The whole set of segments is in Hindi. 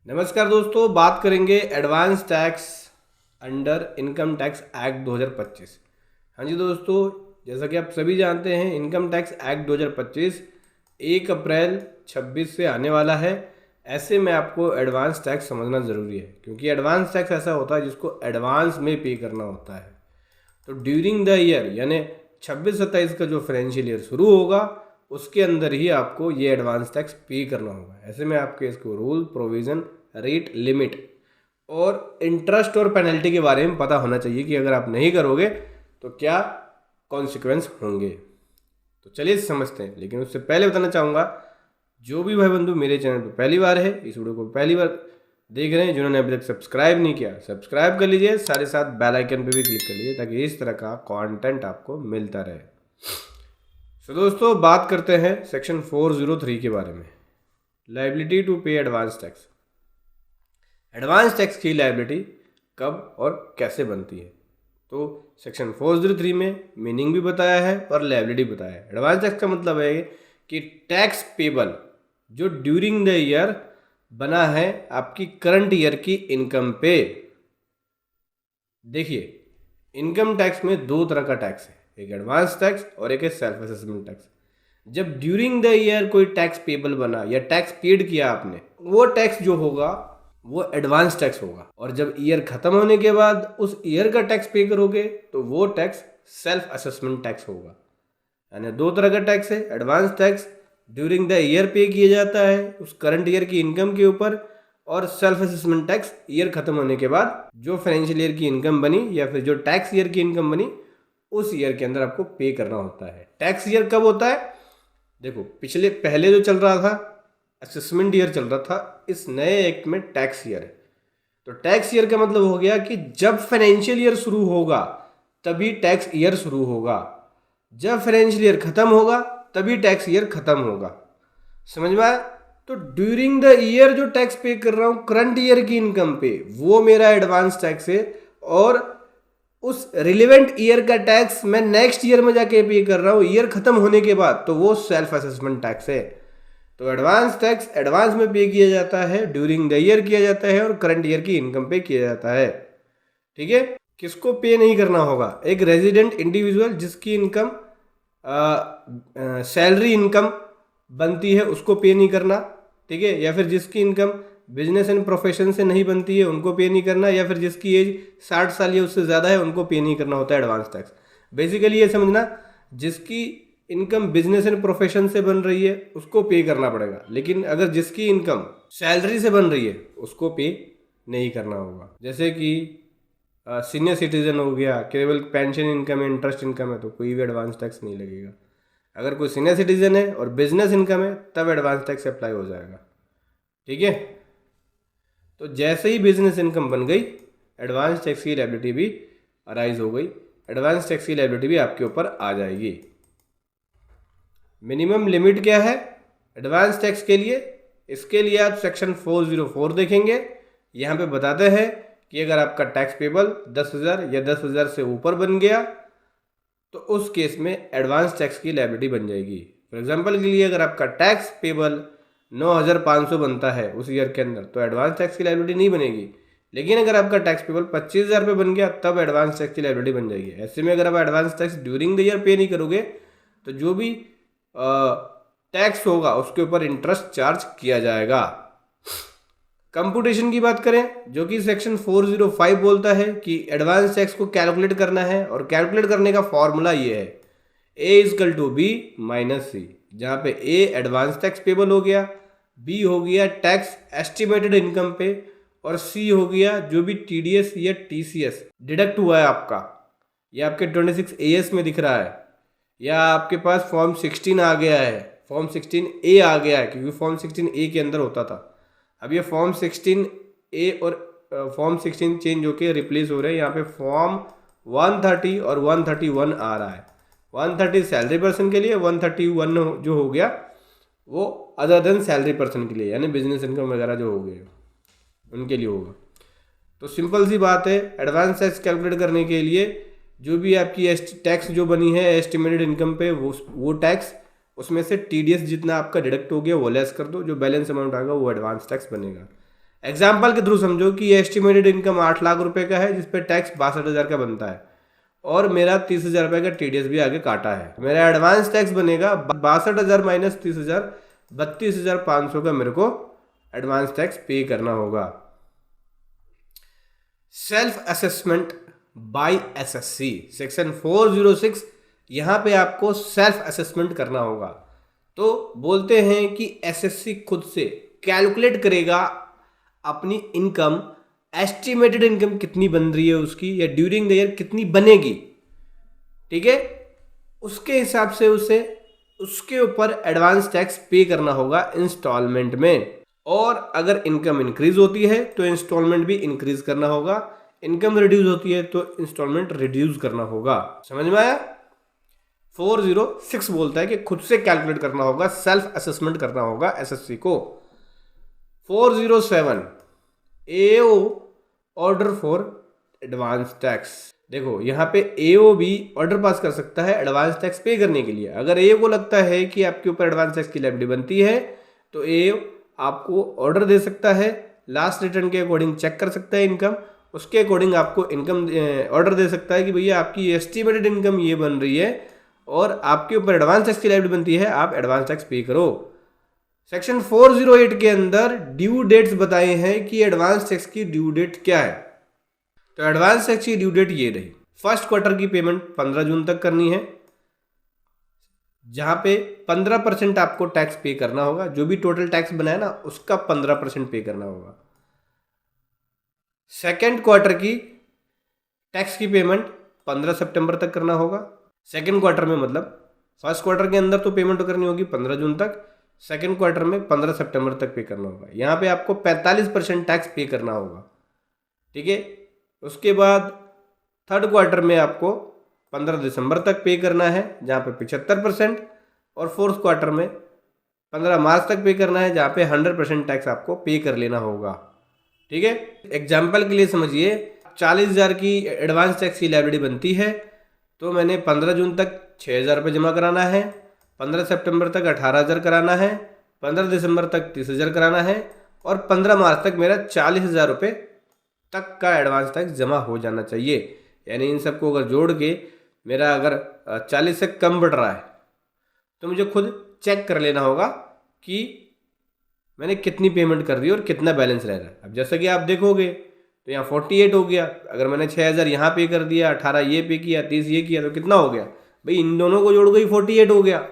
नमस्कार दोस्तों, बात करेंगे advance tax under income tax act 2025। हाँ जी दोस्तों, जैसा कि आप सभी जानते हैं इनकम टैक्स एक्ट 2025 1 अप्रैल 26 से आने वाला है। ऐसे में आपको एडवांस टैक्स समझना ज़रूरी है, क्योंकि एडवांस टैक्स ऐसा होता है जिसको एडवांस में पे करना होता है। तो ड्यूरिंग द ईयर यानी 26-27 का जो फाइनेंशियल ईयर शुरू होगा उसके अंदर ही आपको ये एडवांस टैक्स पे करना होगा। ऐसे में आपके इसको रूल, प्रोविज़न, रेट, लिमिट और इंटरेस्ट और पेनल्टी के बारे में पता होना चाहिए कि अगर आप नहीं करोगे तो क्या कॉन्सिक्वेंस होंगे। तो चलिए समझते हैं, लेकिन उससे पहले बताना चाहूँगा जो भी भाई बंधु मेरे चैनल पर पहली बार है, इस वीडियो को पहली बार देख रहे हैं, जिन्होंने अभी तक सब्सक्राइब नहीं किया सब्सक्राइब कर लीजिए, साथ ही साथ बेल आइकन पे भी क्लिक कर लीजिए ताकि इस तरह का कंटेंट आपको मिलता रहे। तो दोस्तों बात करते हैं सेक्शन 403 के बारे में, लायबिलिटी टू पे एडवांस टैक्स। एडवांस टैक्स की लायबिलिटी कब और कैसे बनती है, तो सेक्शन 403 में मीनिंग भी बताया है और लायबिलिटी बताया है। एडवांस टैक्स का मतलब है कि टैक्स पेबल जो ड्यूरिंग द ईयर बना है आपकी करंट ईयर की इनकम पे। देखिए, इनकम टैक्स में दो तरह का टैक्स है, एक एडवांस टैक्स और एक है सेल्फ असेसमेंट टैक्स। जब ड्यूरिंग द ईयर कोई टैक्स पेबल बना या टैक्स पेड किया आपने, वो टैक्स जो होगा वो एडवांस टैक्स होगा, और जब ईयर खत्म होने के बाद उस ईयर का टैक्स पे करोगे तो वो टैक्स सेल्फ असेसमेंट टैक्स होगा। यानी दो तरह का टैक्स है। Advance tax during the year पे किया जाता है उस करंट ईयर की इनकम के ऊपर, और सेल्फ असेसमेंट टैक्स ईयर खत्म होने के बाद जो फाइनेंशियल ईयर की इनकम बनी या फिर जो टैक्स ईयर की इनकम बनी उस ईयर के अंदर आपको पे करना होता है। टैक्स ईयर कब होता है? देखो, पहले जो चल रहा था असेसमेंट ईयर चल रहा था, इस नए एक्ट में टैक्स ईयर है। तो टैक्स ईयर का मतलब हो गया कि जब फाइनेंशियल ईयर शुरू होगा तभी टैक्स ईयर शुरू होगा, जब फाइनेंशियल ईयर खत्म होगा तभी टैक्स ईयर खत्म होगा। समझ में आया? तो ड्यूरिंग द ईयर जो टैक्स पे कर रहा हूँ करंट ईयर की इनकम पे, वो मेरा एडवांस टैक्स है, और उस रिलेवेंट ईयर का टैक्स मैं नेक्स्ट ईयर में जाके पे कर रहा हूँ ईयर खत्म होने के बाद, तो वो सेल्फ असेसमेंट टैक्स है। तो एडवांस टैक्स एडवांस में पे किया जाता है, ड्यूरिंग द ईयर किया जाता है और करंट ईयर की इनकम पे किया जाता है। ठीक है? किसको पे नहीं करना होगा? एक रेजिडेंट इंडिविजुअल जिसकी इनकम सैलरी इनकम बनती है उसको पे नहीं करना, ठीक है? या फिर जिसकी इनकम बिजनेस एंड प्रोफेशन से नहीं बनती है उनको पे नहीं करना, या फिर जिसकी एज 60 साल या उससे ज़्यादा है उनको पे नहीं करना होता है एडवांस टैक्स। बेसिकली ये समझना, जिसकी इनकम बिजनेस एंड प्रोफेशन से बन रही है उसको पे करना पड़ेगा, लेकिन अगर जिसकी इनकम सैलरी से बन रही है उसको पे नहीं करना होगा। जैसे कि सीनियर सिटीजन हो गया, केवल पेंशन इनकम है, इंटरेस्ट इनकम है, तो कोई भी एडवांस टैक्स नहीं लगेगा। अगर कोई सीनियर सिटीजन है और बिजनेस इनकम है तब एडवांस टैक्स अप्लाई हो जाएगा। ठीक है? तो जैसे ही बिजनेस इनकम बन गई एडवांस टैक्स की लायबिलिटी भी अराइज हो गई, एडवांस टैक्स की लायबिलिटी भी आपके ऊपर आ जाएगी। मिनिमम लिमिट क्या है एडवांस टैक्स के लिए? इसके लिए आप सेक्शन 404 देखेंगे। यहाँ पे बताते हैं कि अगर आपका टैक्स पेबल 10,000 या 10,000 से ऊपर बन गया तो उस केस में एडवांस टैक्स की लायबिलिटी बन जाएगी। फॉर एग्जांपल के लिए, अगर आपका टैक्स पेबल 9,500 बनता है उस ईयर के अंदर तो एडवांस टैक्स की लायबिलिटी नहीं बनेगी, लेकिन अगर आपका टैक्स पेबल 25,000 पे बन गया तब एडवांस टैक्स की लायबिलिटी बन जाएगी। ऐसे में अगर आप advance tax during the year पे नहीं करोगे तो जो भी टैक्स होगा उसके ऊपर इंटरेस्ट चार्ज किया जाएगा। कंप्यूटेशन की बात करें, जो कि सेक्शन 405 बोलता है कि एडवांस टैक्स को कैलकुलेट करना है, और कैलकुलेट करने का फॉर्मूला ये है A=B-C, जहाँ पे A एडवांस टैक्स पेबल हो गया, B हो गया टैक्स एस्टिमेटेड इनकम पे, और C हो गया जो भी TDS या TCS डिडक्ट हुआ है आपका, या आपके 26 AS में दिख रहा है, या आपके पास फॉर्म 16 आ गया है, फॉर्म 16A आ गया है, क्योंकि फॉर्म 16A के अंदर होता था। अब ये फॉर्म 16A और फॉर्म 16 चेंज होके रिप्लेस हो रहे हैं। यहाँ पे फॉर्म 130 और 131 आ रहा है। 130 सैलरी पर्सन के लिए, 131 जो हो गया वो अदर देन सैलरी पर्सन के लिए, यानी बिजनेस इनकम वगैरह जो हो गए उनके लिए होगा। तो सिंपल सी बात है, एडवांस टैक्स कैलकुलेट करने के लिए जो भी आपकी टैक्स जो बनी है एस्टिमेटेड इनकम पे, वो टैक्स उसमें से TDS जितना आपका डिडक्ट हो गया वो लेस कर दो, जो बैलेंस अमाउंट आएगा वो एडवांस टैक्स बनेगा। एग्जाम्पल के थ्रू समझो कि ये एस्टिमेटेड इनकम 8 लाख रुपए का है, जिसपे टैक्स 62,000 का बनता है और मेरा 30,000 रुपये का TDS भी आगे काटा है। मेरा एडवांस टैक्स बनेगा 62,000 माइनस 30,000, 32,500 का मेरे को एडवांस टैक्स पे करना होगा। Self assessment bye SSC section 406, यहाँ पे आपको सेल्फ असेसमेंट करना होगा। तो बोलते हैं कि SSC खुद से कैलकुलेट करेगा अपनी इनकम, एस्टिमेटेड इनकम कितनी बन रही है उसकी, या ड्यूरिंग द ईयर कितनी बनेगी, ठीक है, उसके हिसाब से उसे उसके ऊपर एडवांस टैक्स पे करना होगा इंस्टॉलमेंट में। और अगर इनकम इंक्रीज होती है तो इंस्टॉलमेंट भी इंक्रीज करना होगा, इनकम रिड्यूस होती है तो इंस्टॉलमेंट रिड्यूस करना होगा। समझ में आया? 406 बोलता है कि खुद से कैलकुलेट करना होगा, सेल्फ असेसमेंट करना होगा SSC को। 407 AO order for advance tax. देखो यहाँ पे AO भी ऑर्डर पास कर सकता है एडवांस टैक्स पे करने के लिए। अगर AO को लगता है कि आपके ऊपर एडवांस टैक्स की लायबिलिटी बनती है तो AO आपको ऑर्डर दे सकता है, लास्ट रिटर्न के अकॉर्डिंग चेक कर सकता है इनकम, उसके अकॉर्डिंग आपको इनकम ऑर्डर दे सकता है कि भैया आपकी एस्टिमेटेड इनकम ये बन रही है और आपके ऊपर एडवांस टैक्स की लायबिलिटी बनती है, आप एडवांस टैक्स पे करो। सेक्शन 408 के अंदर ड्यू डेट्स बताए हैं कि एडवांस टैक्स की ड्यू डेट क्या है। तो एडवांस टैक्स की ड्यू डेट ये रही, फर्स्ट क्वार्टर की पेमेंट 15 जून तक करनी है, जहां पे 15% आपको टैक्स पे करना होगा। जो भी टोटल टैक्स बनाया ना उसका 15% पे करना होगा। सेकेंड क्वार्टर की टैक्स की पेमेंट 15 सितंबर तक करना होगा। सेकेंड क्वार्टर में मतलब फर्स्ट क्वार्टर के अंदर तो पेमेंट करनी होगी 15 जून तक, सेकेंड क्वार्टर में 15 सितंबर तक पे करना होगा। यहाँ पे आपको 45% टैक्स पे करना होगा, ठीक है। उसके बाद थर्ड क्वार्टर में आपको 15 दिसंबर तक पे करना है, जहाँ पे 75%, और फोर्थ क्वार्टर में 15 मार्च तक पे करना है, जहाँ पे 100% टैक्स आपको पे कर लेना होगा, ठीक है। एग्जाम्पल के लिए समझिए 40,000 की एडवांस टैक्स की लायबिलिटी बनती है, तो मैंने 15 जून तक 6,000 रुपये जमा कराना है, 15 सितंबर तक 18,000 कराना है, 15 दिसंबर तक 30,000 कराना है, और 15 मार्च तक मेरा 40,000 रुपये तक का एडवांस टैक्स जमा हो जाना चाहिए। यानी इन सबको अगर जोड़ के मेरा अगर 40 से कम बढ़ रहा है तो मुझे खुद चेक कर लेना होगा कि मैंने कितनी पेमेंट कर दी और कितना बैलेंस रह रहा है। अब जैसा कि आप देखोगे तो यहाँ 48 हो गया, अगर मैंने 6,000 यहाँ पे कर दिया, 18 ये पे किया, 30 ये किया, तो कितना हो गया भाई? इन दोनों को जोड़ गई 48 हो गया,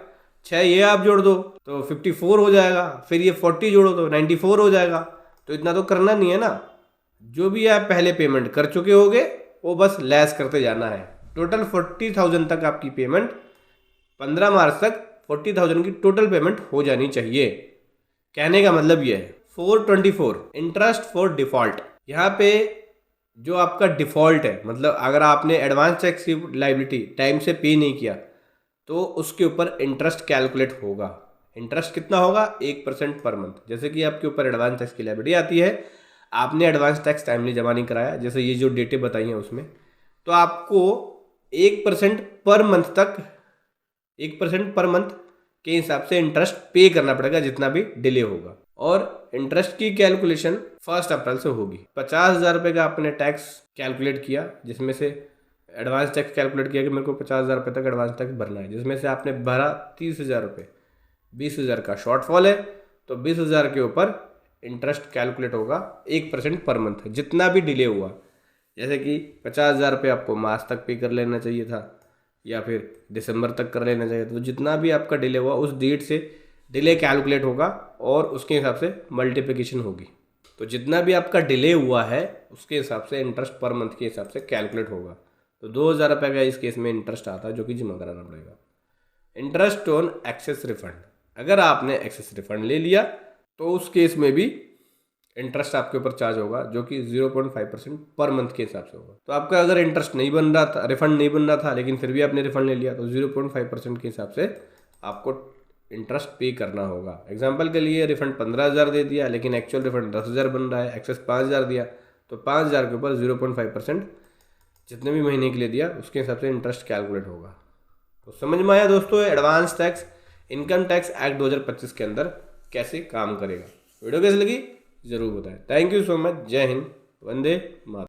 6 ये आप जोड़ दो तो 54 हो जाएगा, फिर ये 40 जोड़ो तो 94 हो जाएगा। तो इतना तो करना नहीं है ना, जो भी आप पहले पेमेंट कर चुके होगे वो बस लेस करते जाना है। टोटल 40,000 तक आपकी पेमेंट 15 मार्च तक 40,000 की टोटल पेमेंट हो जानी चाहिए। कहने का मतलब ये है। 424 इंटरेस्ट फॉर डिफॉल्ट। यहाँ पे जो आपका डिफॉल्ट है, मतलब अगर आपने एडवांस टैक्स की लायबिलिटी टाइम से पे नहीं किया तो उसके ऊपर इंटरेस्ट कैलकुलेट होगा। इंटरेस्ट कितना होगा? 1% पर मंथ। जैसे कि आपके ऊपर एडवांस टैक्स की लायबिलिटी आती है, आपने एडवांस टैक्स टाइमली जमा नहीं कराया, जैसे ये जो डेटें बताई हैं उसमें, तो आपको 1% पर मंथ तक, 1% पर मंथ के हिसाब से इंटरेस्ट पे करना पड़ेगा जितना भी डिले होगा। और इंटरेस्ट की कैलकुलेशन 1 अप्रैल से होगी। 50,000 रुपये का आपने टैक्स कैलकुलेट किया, जिसमें से एडवांस टैक्स कैलकुलेट किया कि मेरे को 50,000 रुपये तक एडवांस टैक्स भरना है, जिसमें से आपने भरा 30,000 रुपये, 20,000 का शॉर्टफॉल है, तो 20,000 के ऊपर इंटरेस्ट कैलकुलेट होगा 1% पर मंथ, जितना भी डिले हुआ। जैसे कि 50,000 रुपये आपको मार्च तक पे कर लेना चाहिए था या फिर दिसंबर तक कर लेना चाहिए था, तो जितना भी आपका डिले हुआ उस डेट से डिले कैलकुलेट होगा और उसके हिसाब से मल्टीप्लिकेशन होगी। तो जितना भी आपका डिले हुआ है उसके हिसाब से इंटरेस्ट पर मंथ के हिसाब से कैलकुलेट होगा। तो 2,000 रुपये का इस केस में इंटरेस्ट आता है जो कि जमा कराना पड़ेगा। Interest on excess refund. अगर आपने एक्सेस रिफंड ले लिया तो उस केस में भी इंटरेस्ट आपके ऊपर चार्ज होगा, जो कि 0.5% पर मंथ के हिसाब से होगा। तो आपका अगर इंटरेस्ट नहीं बन रहा था, रिफंड नहीं बन रहा था, लेकिन फिर भी आपने रिफंड ले लिया, तो 0.5% के हिसाब से आपको इंटरेस्ट पे करना होगा। एग्जाम्पल के लिए रिफंड 15,000 दे दिया, लेकिन एक्चुअल रिफंड 10,000 बन रहा है, एक्सेस 5,000 दिया, तो 5,000 के ऊपर 0.5% जितने भी महीने के लिए दिया उसके हिसाब से इंटरेस्ट कैलकुलेट होगा। तो समझ में आया दोस्तों advance tax income tax act 2025 के अंदर कैसे काम करेगा। वीडियो कैसी लगी ज़रूर बताएं। Thank you so much. जय हिंद। वंदे मातरम।